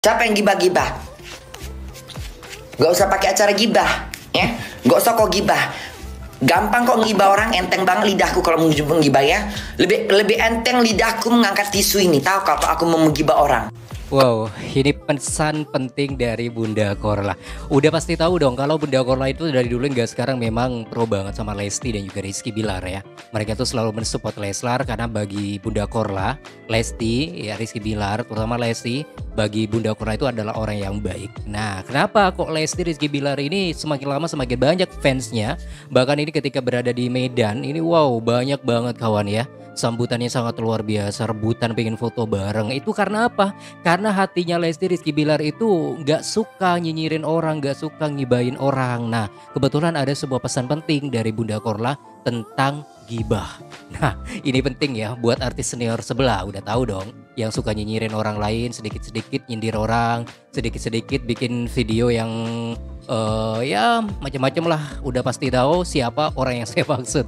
Siapa yang gibah-gibah? Gak usah pakai acara gibah, ya. Gak usah kok gibah. Gampang kok ngibah orang, enteng banget lidahku kalau menggibah ya. Lebih enteng lidahku mengangkat tisu ini. Tahu kalau aku mau menggibah orang. Wow, ini pesan penting dari Bunda Korla. Udah pasti tahu dong kalau Bunda Korla itu dari dulu hingga sekarang memang pro banget sama Lesti dan juga Rizky Bilar ya. Mereka tuh selalu mensupport Leslar karena bagi Bunda Korla, Lesti, ya Rizky Bilar, terutama Lesti, bagi Bunda Korla itu adalah orang yang baik. Nah, kenapa kok Lesti Rizky Bilar ini semakin lama semakin banyak fansnya? Bahkan ini ketika berada di Medan, ini wow banyak banget kawan ya. Sambutannya sangat luar biasa, rebutan pengen foto bareng. Itu karena apa? Karena hatinya Lesti Rizky Bilar itu nggak suka nyinyirin orang, nggak suka ngibain orang. Nah, kebetulan ada sebuah pesan penting dari Bunda Korla tentang gibah. Nah, ini penting ya buat artis senior sebelah. Udah tahu dong, yang suka nyinyirin orang lain, sedikit-sedikit nyindir orang, sedikit-sedikit bikin video yang ya macam-macam lah. Udah pasti tahu siapa orang yang saya maksud.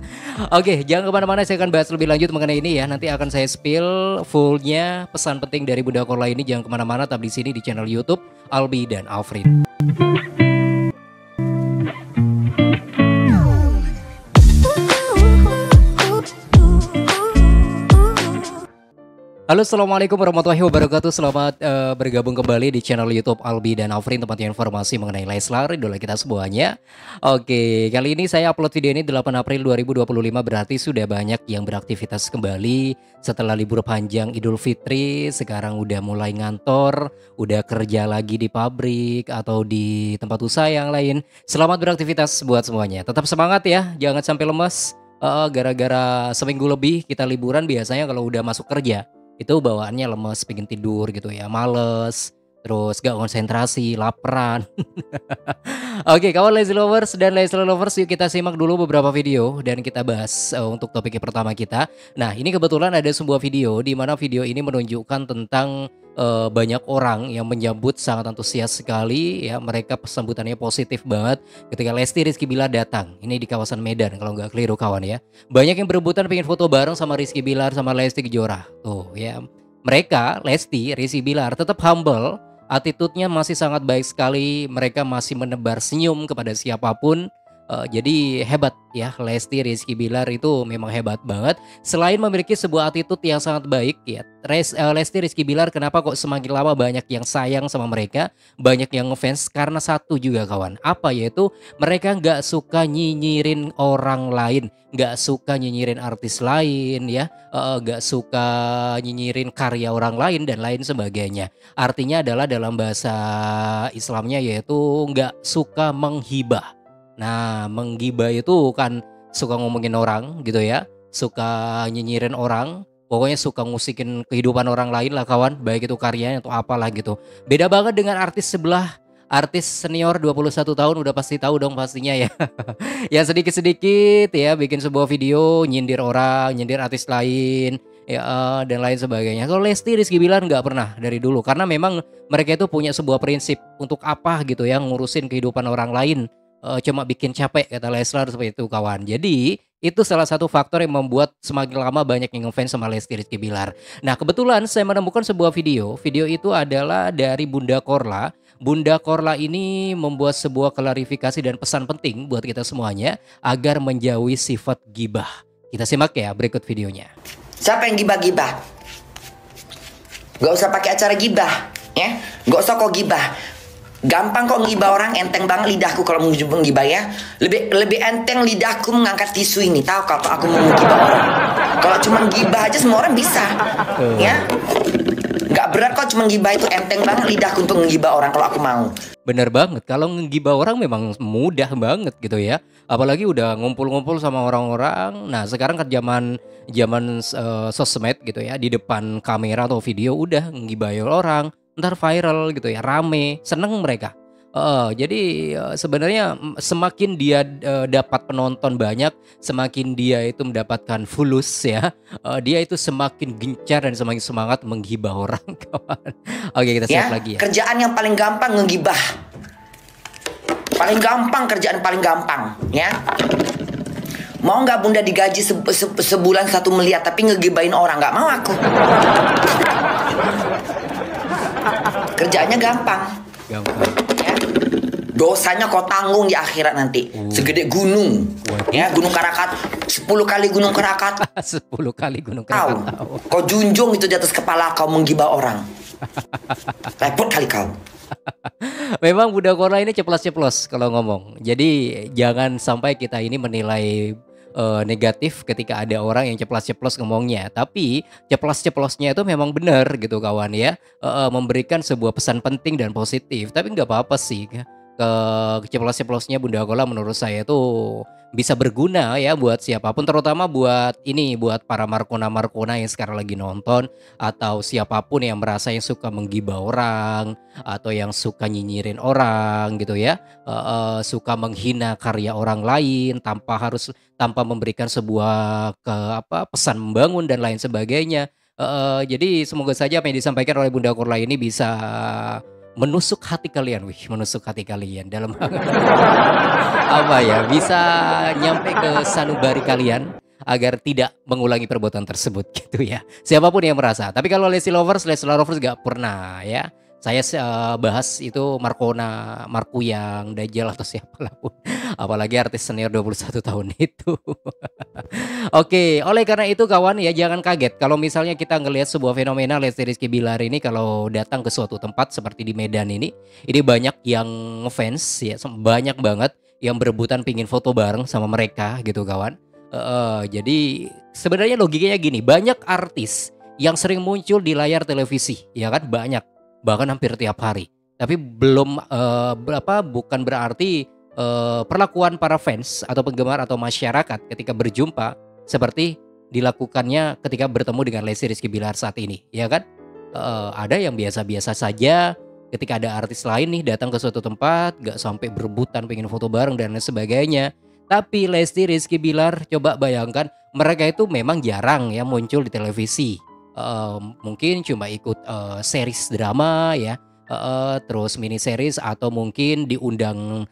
Oke, jangan kemana-mana, saya akan bahas lebih lanjut mengenai ini ya. Nanti akan saya spill fullnya pesan penting dari Bunda Korla ini. Jangan kemana-mana, tetap di sini di channel YouTube Albi dan Alfred. Halo, assalamualaikum warahmatullahi wabarakatuh. Selamat bergabung kembali di channel YouTube Albi dan Alfrin, tempatnya informasi mengenai Leslar, idola kita semuanya. Oke, kali ini saya upload video ini 8 April 2025, berarti sudah banyak yang beraktivitas kembali setelah libur panjang Idul Fitri. Sekarang udah mulai ngantor, udah kerja lagi di pabrik atau di tempat usaha yang lain. Selamat beraktivitas buat semuanya. Tetap semangat ya, jangan sampai lemes. Gara-gara seminggu lebih kita liburan, biasanya kalau udah masuk kerja itu bawaannya lemes, pengen tidur gitu ya, males, terus gak konsentrasi, laparan. Oke, kawan Lazy Lovers dan Leslar Lovers, yuk kita simak dulu beberapa video dan kita bahas untuk topik pertama kita. Nah, ini kebetulan ada sebuah video di mana video ini menunjukkan tentang banyak orang yang menyambut sangat antusias sekali ya. Mereka sambutannya positif banget ketika Lesti Rizky Bilar datang. Ini di kawasan Medan kalau nggak keliru kawan ya. Banyak yang berebutan pengen foto bareng sama Rizky Bilar sama Lesti Kejora. Tuh ya. Mereka Lesti Rizky Bilar tetap humble, attitude-nya masih sangat baik sekali. Mereka masih menebar senyum kepada siapapun. Jadi hebat ya, Lesti Rizky Bilar itu memang hebat banget. Selain memiliki sebuah attitude yang sangat baik ya, Lesti Rizky Bilar kenapa kok semakin lama banyak yang sayang sama mereka, banyak yang ngefans? Karena satu juga kawan, apa yaitu mereka nggak suka nyinyirin orang lain, nggak suka nyinyirin artis lain ya, nggak suka nyinyirin karya orang lain dan lain sebagainya. Artinya adalah dalam bahasa Islamnya yaitu nggak suka menghibah. Nah, menggibah itu kan suka ngomongin orang gitu ya, suka nyinyirin orang, pokoknya suka ngusikin kehidupan orang lain lah kawan, baik itu karyanya atau apalah gitu. Beda banget dengan artis sebelah, artis senior 21 tahun udah pasti tahu dong pastinya ya. Yang sedikit-sedikit ya bikin sebuah video nyindir orang, nyindir artis lain ya, dan lain sebagainya. Kalau Lesti Rizky Bilar nggak pernah dari dulu, karena memang mereka itu punya sebuah prinsip, untuk apa gitu ya ngurusin kehidupan orang lain. Cuma bikin capek kata Leslar seperti itu kawan. Jadi itu salah satu faktor yang membuat semakin lama banyak yang ngefans sama Lesti Rizky Bilar. Nah, kebetulan saya menemukan sebuah video. Video itu adalah dari Bunda Korla. Bunda Korla ini membuat sebuah klarifikasi dan pesan penting buat kita semuanya agar menjauhi sifat gibah. Kita simak ya berikut videonya. Siapa yang gibah-gibah? Gak usah pakai acara gibah, ya. Gak usah kok gibah. Gampang kok ngibah orang, enteng banget lidahku kalau menggibah ya. Lebih enteng lidahku mengangkat tisu ini. Tahu kalau aku mau menggibah orang. Kalau cuma gibah aja semua orang bisa, ya. Gak berat kok cuma gibah, itu enteng banget lidahku untuk menggibah orang kalau aku mau. Bener banget, kalau ngegibah orang memang mudah banget gitu ya. Apalagi udah ngumpul-ngumpul sama orang-orang. Nah, sekarang kan zaman sosmed gitu ya, di depan kamera atau video udah ngegibahin orang, ntar viral gitu ya, rame, seneng mereka. Jadi sebenarnya semakin dia dapat penonton banyak, semakin dia itu mendapatkan fulus ya, dia itu semakin gencar dan semakin semangat menggibah orang kawan. Oke, kita siap Ya, lagi ya. kerjaan yang paling gampang ngegibah. Paling gampang, kerjaan paling gampang, ya. Mau nggak Bunda digaji sebulan 1 miliar tapi ngegibahin orang? Nggak mau aku. Kerjaannya gampang. Gampang. Ya. Dosanya kau tanggung di akhirat nanti. Segede gunung. Ya, Gunung Karakat. 10 kali Gunung Karakat. 10 kali Gunung Tahu. Krakatau. Kau junjung itu di atas kepala kau menggibah orang. Repot kali kau. Memang budak online ini ceplos-ceplos kalau ngomong. Jadi jangan sampai kita ini menilai negatif ketika ada orang yang ceplos-ceplos ngomongnya. Tapi ceplos-ceplosnya itu memang benar gitu kawan ya. Memberikan sebuah pesan penting dan positif. Tapi nggak apa-apa sih. Ceplos-ceplosnya Bunda Kola menurut saya itu bisa berguna ya buat siapapun, terutama buat ini, buat para markona-markona yang sekarang lagi nonton, atau siapapun yang merasa yang suka menggibah orang atau yang suka nyinyirin orang gitu ya, suka menghina karya orang lain tanpa memberikan sebuah pesan membangun dan lain sebagainya. Jadi semoga saja apa yang disampaikan oleh Bunda Korla ini bisa menusuk hati kalian, menusuk hati kalian dalam apa ya, bisa nyampe ke sanubari kalian agar tidak mengulangi perbuatan tersebut gitu ya. Siapapun yang merasa. Tapi kalau Leslar Lovers gak pernah ya. Saya bahas itu Markona, Markuyang, Dajjal atau siapalah pun. Apalagi artis senior 21 tahun itu. Oke, oleh karena itu kawan ya jangan kaget kalau misalnya kita ngelihat sebuah fenomena Lesti Rizky Bilar ini kalau datang ke suatu tempat seperti di Medan ini banyak yang ngefans ya, banyak banget yang berebutan pingin foto bareng sama mereka gitu kawan. Jadi sebenarnya logikanya gini, banyak artis yang sering muncul di layar televisi, ya kan banyak, bahkan hampir tiap hari. Tapi bukan berarti perlakuan para fans atau penggemar atau masyarakat ketika berjumpa seperti dilakukannya ketika bertemu dengan Lesti Rizky Bilar saat ini, ya kan? Ada yang biasa-biasa saja ketika ada artis lain nih datang ke suatu tempat, gak sampai berebutan pengen foto bareng dan lain sebagainya. Tapi Lesti Rizky Bilar, coba bayangkan mereka itu memang jarang ya muncul di televisi. Mungkin cuma ikut series drama ya, terus mini series atau mungkin diundang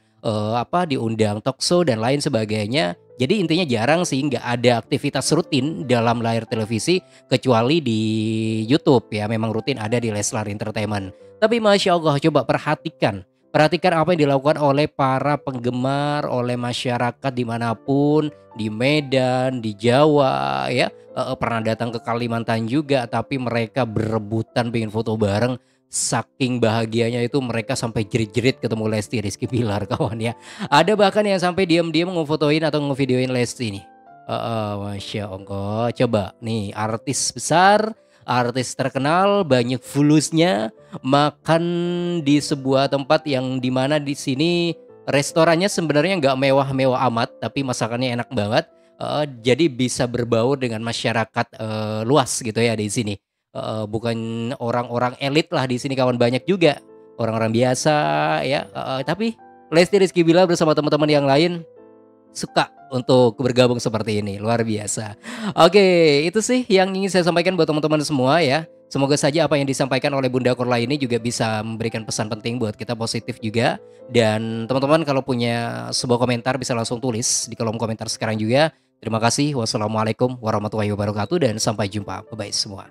diundang talk show dan lain sebagainya. Jadi intinya jarang sih, nggak ada aktivitas rutin dalam layar televisi kecuali di YouTube ya, memang rutin ada di Leslar Entertainment. Tapi Masya Allah, coba perhatikan apa yang dilakukan oleh para penggemar, oleh masyarakat dimanapun, di Medan, di Jawa ya, pernah datang ke Kalimantan juga, tapi mereka berebutan pengen foto bareng. Saking bahagianya itu mereka sampai jerit-jerit ketemu Lesti Rizky Bilar kawan ya. Ada bahkan yang sampai diam-diam ngefotoin atau ngevideoin Lesti nih. Masya Allah. Coba nih artis besar, artis terkenal, banyak fulusnya, makan di sebuah tempat yang dimana di sini restorannya sebenarnya nggak mewah-mewah amat, tapi masakannya enak banget. Jadi bisa berbaur dengan masyarakat luas gitu ya di sini. Bukan orang-orang elit lah di sini kawan, banyak juga orang-orang biasa ya. Tapi Lesti Rizky Bilar bersama teman-teman yang lain suka untuk bergabung seperti ini, luar biasa. Oke, itu sih yang ingin saya sampaikan buat teman-teman semua ya. Semoga saja apa yang disampaikan oleh Bunda Korla ini juga bisa memberikan pesan penting buat kita, positif juga. Dan teman-teman kalau punya sebuah komentar bisa langsung tulis di kolom komentar sekarang juga. Terima kasih. Wassalamualaikum warahmatullahi wabarakatuh dan sampai jumpa. Bye-bye semua.